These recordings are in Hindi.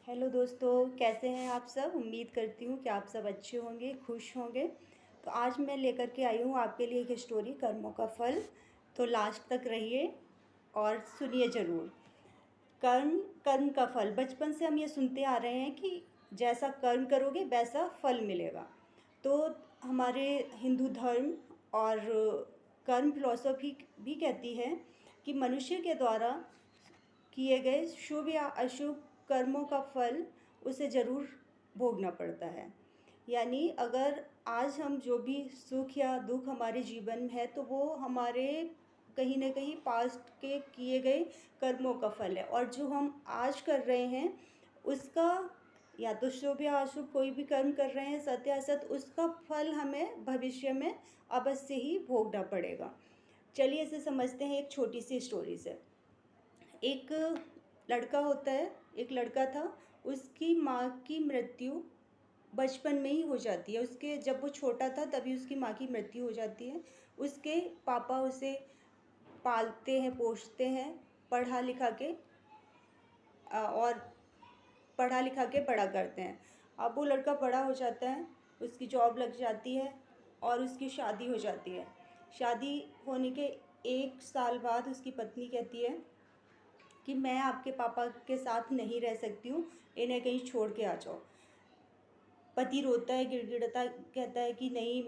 हेलो दोस्तों, कैसे हैं आप सब। उम्मीद करती हूँ कि आप सब अच्छे होंगे, खुश होंगे। तो आज मैं लेकर के आई हूँ आपके लिए एक स्टोरी, कर्मों का फल। तो लास्ट तक रहिए और सुनिए ज़रूर। कर्म कर्म का फल, बचपन से हम ये सुनते आ रहे हैं कि जैसा कर्म करोगे वैसा फल मिलेगा। तो हमारे हिंदू धर्म और कर्म फिलॉसफी भी कहती है कि मनुष्य के द्वारा किए गए शुभ या अशुभ कर्मों का फल उसे ज़रूर भोगना पड़ता है। यानी अगर आज हम जो भी सुख या दुख हमारे जीवन में है तो वो हमारे कहीं ना कहीं पास्ट के किए गए कर्मों का फल है, और जो हम आज कर रहे हैं उसका, या तो शुभ या अशुभ कोई भी कर्म कर रहे हैं, सत्य असत, उसका फल हमें भविष्य में अवश्य ही भोगना पड़ेगा। चलिए इसे समझते हैं एक छोटी सी स्टोरी से। एक लड़का होता है, एक लड़का था। उसकी माँ की मृत्यु बचपन में ही हो जाती है। उसके जब वो छोटा था तभी उसकी माँ की मृत्यु हो जाती है। उसके पापा उसे पालते हैं, पोषते हैं, पढ़ा लिखा के और पढ़ा लिखा के बड़ा करते हैं। अब वो लड़का बड़ा हो जाता है, उसकी जॉब लग जाती है और उसकी शादी हो जाती है। शादी होने के 1 साल बाद उसकी पत्नी कहती है कि मैं आपके पापा के साथ नहीं रह सकती हूँ, इन्हें कहीं छोड़ के आ जाओ। पति रोता है, गिड़गिड़ाता, कहता है कि नहीं,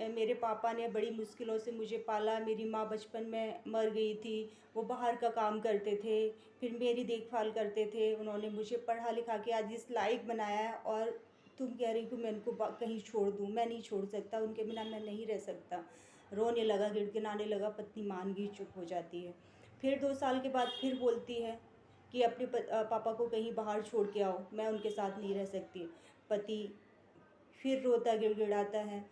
मेरे पापा ने बड़ी मुश्किलों से मुझे पाला, मेरी माँ बचपन में मर गई थी, वो बाहर का काम करते थे, फिर मेरी देखभाल करते थे, उन्होंने मुझे पढ़ा लिखा के आज इस लायक बनाया है, और तुम कह रही हो मैं इनको कहीं छोड़ दूँ। मैं नहीं छोड़ सकता, उनके बिना मैं नहीं रह सकता। रोने लगा, गिड़गिड़ाने लगा। पत्नी मान गई, चुप हो जाती है। फिर 2 साल के बाद फिर बोलती है कि अपने पापा को कहीं बाहर छोड़ के आओ, मैं उनके साथ नहीं रह सकती। पति फिर रोता गिड़गिड़ाता है,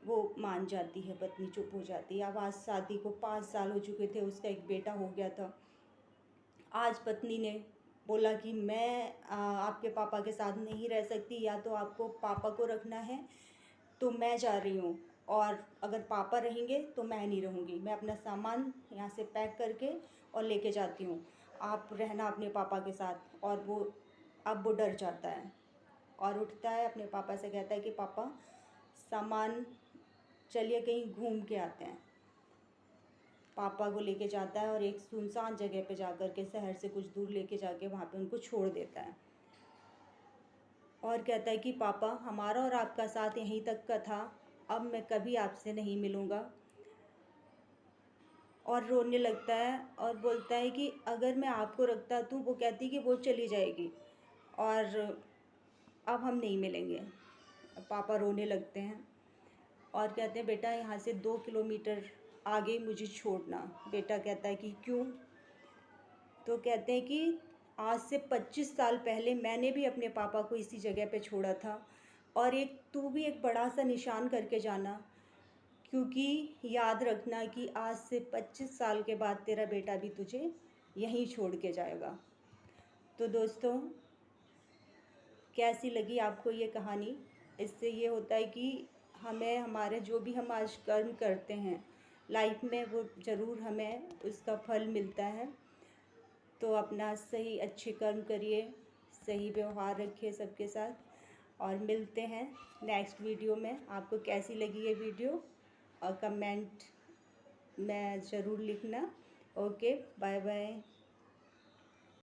वो मान जाती है, पत्नी चुप हो जाती है। अब आज शादी को 5 साल हो चुके थे, उसका एक बेटा हो गया था। आज पत्नी ने बोला कि मैं आपके पापा के साथ नहीं रह सकती, या तो आपको पापा को रखना है तो मैं जा रही हूँ, और अगर पापा रहेंगे तो मैं नहीं रहूँगी। मैं अपना सामान यहाँ से पैक करके और लेके जाती हूँ, आप रहना अपने पापा के साथ। और अब वो डर जाता है और उठता है, अपने पापा से कहता है कि पापा सामान, चलिए कहीं घूम के आते हैं। पापा को लेके जाता है और एक सुनसान जगह पे जाकर के, शहर से कुछ दूर लेके जाके वहाँ पे उनको छोड़ देता है, और कहता है कि पापा, हमारा और आपका साथ यहीं तक का था, अब मैं कभी आपसे नहीं मिलूँगा। और रोने लगता है और बोलता है कि अगर मैं आपको रखता तो वो कहती कि वो चली जाएगी और अब हम नहीं मिलेंगे। पापा रोने लगते हैं और कहते हैं बेटा यहाँ से 2 किलोमीटर आगे मुझे छोड़ना। बेटा कहता है कि क्यों? तो कहते हैं कि आज से 25 साल पहले मैंने भी अपने पापा को इसी जगह पे छोड़ा था, और तू भी एक बड़ा सा निशान करके जाना, क्योंकि याद रखना कि आज से 25 साल के बाद तेरा बेटा भी तुझे यहीं छोड़ के जाएगा। तो दोस्तों, कैसी लगी आपको ये कहानी? इससे ये होता है कि हमें हमारे जो भी हम आज कर्म करते हैं लाइफ में, वो ज़रूर हमें उसका फल मिलता है। तो अपना सही अच्छे कर्म करिए, सही व्यवहार रखिए सबके साथ, और मिलते हैं नेक्स्ट वीडियो में। आपको कैसी लगी ये वीडियो और कमेंट में ज़रूर लिखना। Okay, bye bye.